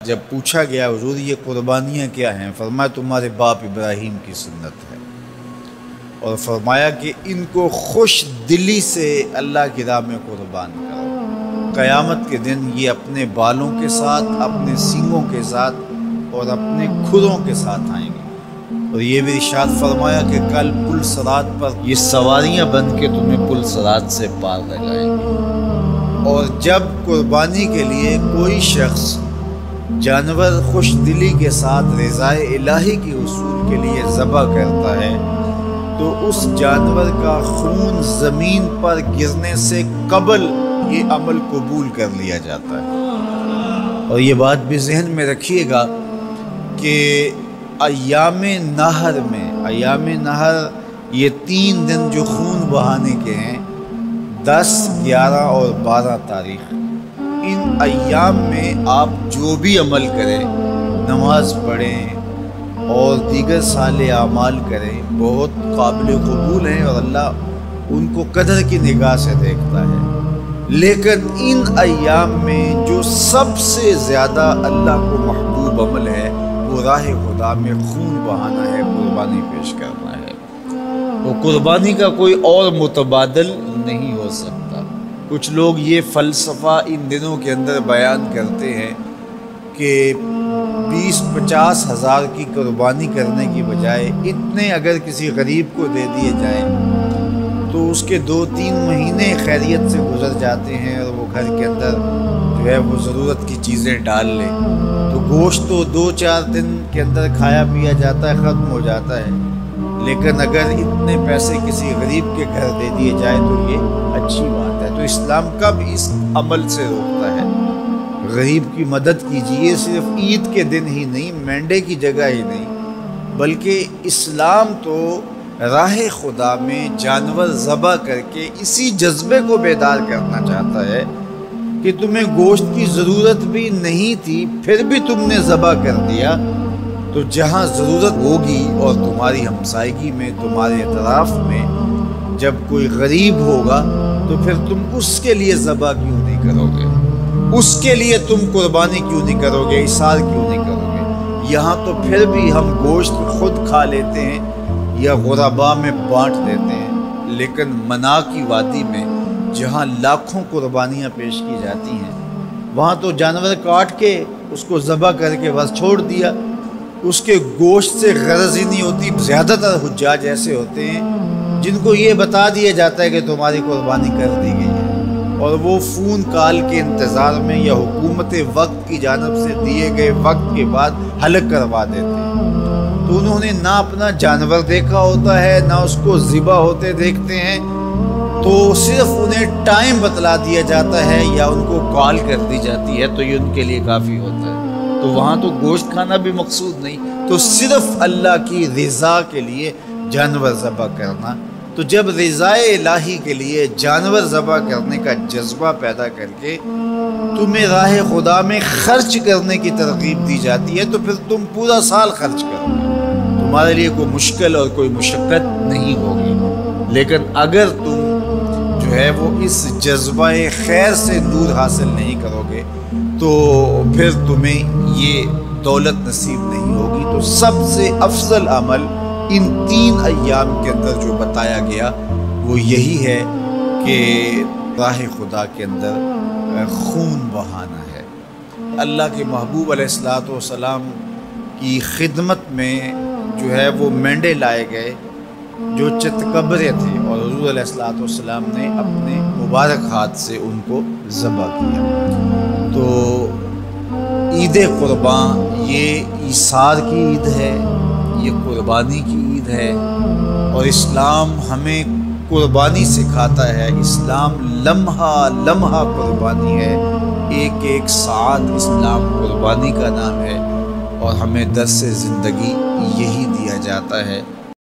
جب پوچھا گیا حضور یہ قربانیاں کیا ہیں، فرمایا تمہارے باپ ابراہیم کی سنت ہے، اور فرمایا کہ ان کو خوش دلی سے اللہ کی راہ میں قربان کرو۔ قیامت کے دن یہ اپنے بالوں کے ساتھ، اپنے سینگوں کے ساتھ اور اپنے کھروں کے ساتھ آئیں گے، اور یہ بھی ارشاد فرمایا کہ کل پل صراط پر یہ سواریاں بن کے تمہیں پل صراط سے پار لگائیں گے۔ اور جب قربانی کے لیے کوئی شخص جانور خوش دلی کے ساتھ رضائے الہی کے حصول کے لیے ذبح کرتا ہے تو اس جانور کا خون زمین پر گرنے سے قبل یہ عمل قبول کر لیا جاتا ہے۔ اور یہ بات بھی ذہن میں رکھیے گا کہ ایام نہر یہ 3 دن جو خون بہانے کے ہیں، 10، 11 اور 12 تاریخ، ان ایام میں آپ جو بھی عمل کریں، نماز پڑھیں اور دیگر صالح اعمال کریں، بہت قابل قبول ہیں اور اللہ ان کو قدر کی نگاہ سے دیکھتا ہے۔ لیکن ان ایام میں جو سب سے زیادہ اللہ کو محبوب عمل ہے وہ راہ خدا میں خون بہانا ہے، قربانی پیش کرنا ہے۔ تو قربانی کا کوئی اور متبادل نہیں ہو سکتا۔ کچھ لوگ یہ فلسفہ ان دنوں کے اندر بیان کرتے ہیں کہ 20-50 ہزار کی قربانی کرنے کی بجائے اتنے اگر کسی غریب کو دے دیے جائیں تو اس کے 2-3 مہینے خیریت سے گزر جاتے ہیں، اور وہ گھر کے اندر جو ہے وہ ضرورت کی چیزیں ڈال لیں، تو گوشت تو 2-4 دن کے اندر کھایا پیا جاتا ہے، ختم ہو جاتا ہے۔ لیکن اگر اتنے پیسے کسی غریب کے گھر دے دیے جائے تو یہ اچھی بات ہے۔ تو اسلام کب اس عمل سے روکتا ہے؟ غریب کی مدد کیجیے، صرف عید کے دن ہی نہیں، منڈے کی جگہ ہی نہیں، بلکہ اسلام تو راہ خدا میں جانور ذبح کر کے اسی جذبے کو بیدار کرنا چاہتا ہے کہ تمہیں گوشت کی ضرورت بھی نہیں تھی، پھر بھی تم نے ذبح کر دیا، تو جہاں ضرورت ہوگی اور تمہاری ہمسائیگی میں، تمہارے اطراف میں جب کوئی غریب ہوگا تو پھر تم اس کے لیے ذبح کیوں نہیں کرو گے؟ اس کے لیے تم قربانی کیوں نہیں کرو گے؟ اِثار کیوں نہیں کرو گے؟ یہاں تو پھر بھی ہم گوشت خود کھا لیتے ہیں یا غرباء میں بانٹ دیتے ہیں، لیکن منا کی وادی میں جہاں لاکھوں قربانیاں پیش کی جاتی ہیں، وہاں تو جانور کاٹ کے اس کو ذبح کر کے بس چھوڑ دیا، اس کے گوشت سے غرض ہی نہیں ہوتی۔ زیادہ تر حجاج ایسے ہوتے ہیں جن کو یہ بتا دیا جاتا ہے کہ تمہاری قربانی کر دی گئی ہے، اور وہ فون کال کے انتظار میں یا حکومت وقت کی جانب سے دیے گئے وقت کے بعد حلق کروا دیتے ہیں۔ تو انہوں نے نہ اپنا جانور دیکھا ہوتا ہے، نہ اس کو ذبح ہوتے دیکھتے ہیں، تو صرف انہیں ٹائم بتلا دیا جاتا ہے یا ان کو کال کر دی جاتی ہے تو یہ ان کے لیے کافی ہوتا ہے۔ تو وہاں تو گوشت کھانا بھی مقصود نہیں، تو صرف اللہ کی رضا کے لیے جانور ذبح کرنا۔ تو جب رضائے الہی کے لیے جانور ذبح کرنے کا جذبہ پیدا کر کے تمہیں راہ خدا میں خرچ کرنے کی ترغیب دی جاتی ہے تو پھر تم پورا سال خرچ کرو گے، تمہارے لیے کوئی مشکل اور کوئی مشقت نہیں ہوگی۔ لیکن اگر تم جو ہے وہ اس جذبہ خیر سے نور حاصل نہیں کرو گے تو پھر تمہیں یہ دولت نصیب نہیں ہوگی۔ تو سب سے افضل عمل ان 3 ایام کے اندر جو بتایا گیا وہ یہی ہے کہ راہ خدا کے اندر خون بہانا ہے۔ اللہ کے محبوب علیہ الصلوۃ والسلام کی خدمت میں جو ہے وہ مینڈے لائے گئے جو چتکبرے تھے، اور حضور علیہ الصلوۃ والسلام نے اپنے مبارک ہاتھ سے ان کو ذبح کیا۔ تو عید قربان یہ ایثار کی عید ہے، یہ قربانی کی عید ہے، اور اسلام ہمیں قربانی سکھاتا ہے۔ اسلام لمحہ لمحہ قربانی ہے، ایک ایک ساعت اسلام قربانی کا نام ہے، اور ہمیں درس زندگی یہی دیا جاتا ہے